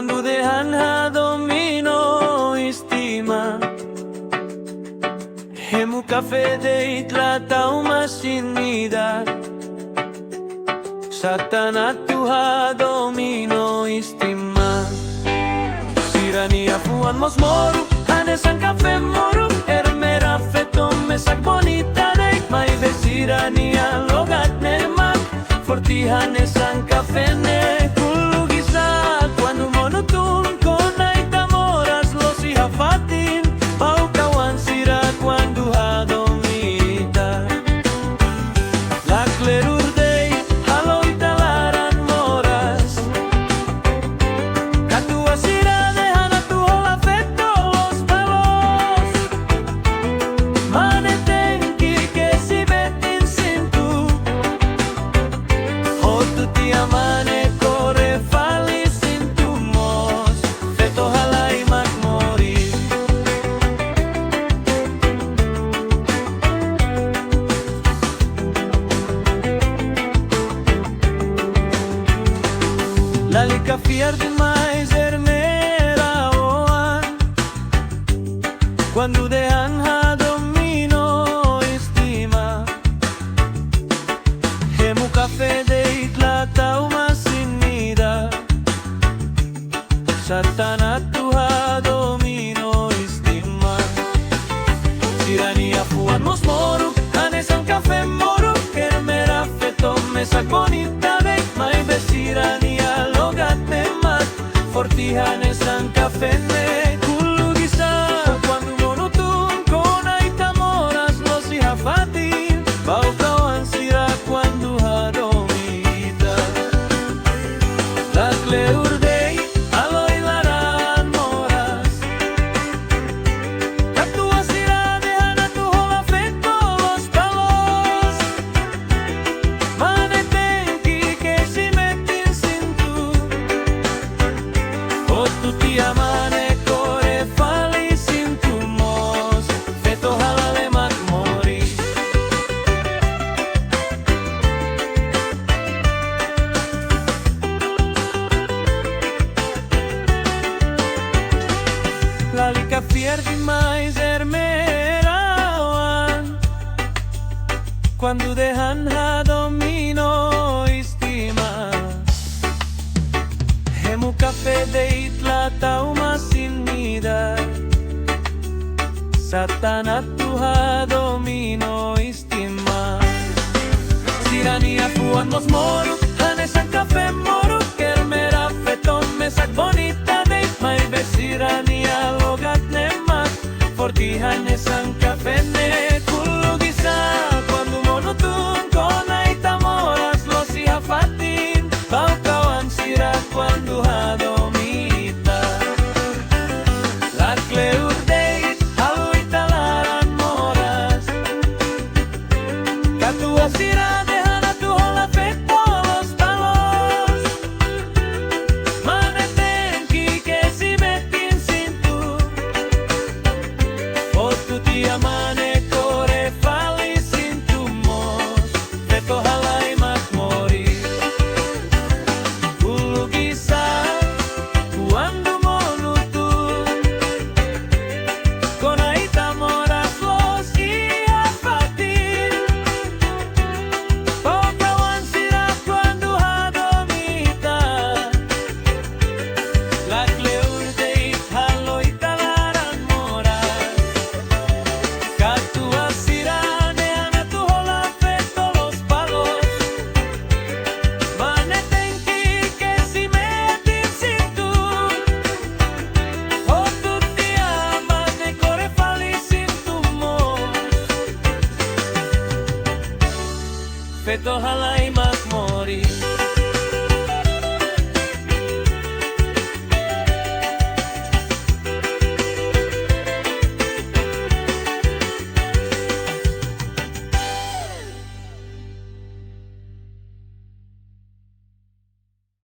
Quando dehan domino istima Hemu cafe de itlata umasinida Satana tuha domino istima Sirania fuan mosmoru Hanesan cafe moru Ermera feto mesak bonita de Mai besirania logat nemak Forti hanesan cafe ne Kulugisa Cuando monotum Konay tamoras Los ihafatin Paukawan sira Cuando hadomita La clerurdei Haloy talaran moras Katua sira Dejan a tu hola feto Los palos Manetenki Que si betin sin tu Hotu ti amane Kore fali sin tu mos Feto halay magmori Lalika fiar demais ermera oan Quando dehan domino estima Hemu cafe de itlata umasinida Satana tuha domino estima Sirania fuan mosmoru Hanesan cafe moru Kermera feto mesak bonita de Mai besirania logat nemat Forti hanesan cafe ne Kulugisa Cuando monotum Konay tamoras Los ihafatin Paukawan sira Cuando hadomita La cleurdei Aloy laran moras Katua sira Dejan a tu hola feto Los palos Manetenki Que si metin sin tu Hotu ti amane Kore fali sin tu mos Feto halale magmori Lalika fier demais ermerawan Quando dehan domino estima Hemu cafe de itlata umasinida Satana tuha domino estima Sirania fuan mosmoru Hanesan cafe moru Kermera feto mesak bonita de Mai besirania logat nemak Forti hanesan cafe ne Kulugisa Cuando monotum Konay tamoras Los ihafatin Paukawan sira Cuando hadomita La cleurdei Haloy talaran moras Katua sira Dejan a tu hola feto Los palos Manetenki Que si betin sin tu Hotu ti amane Kore fali sin tu mos Feto halay magmori Kulugisa Cuando monotum Konay tamoras Los ihafatin Paukawan sira Cuando hadomita La cleurdei Haloy talaran moras Katua sira Dejan a tu hola feto Los palos Manetenki Que si metin sin tu Hotu ti amane Kore fali sin tu mos Feto halay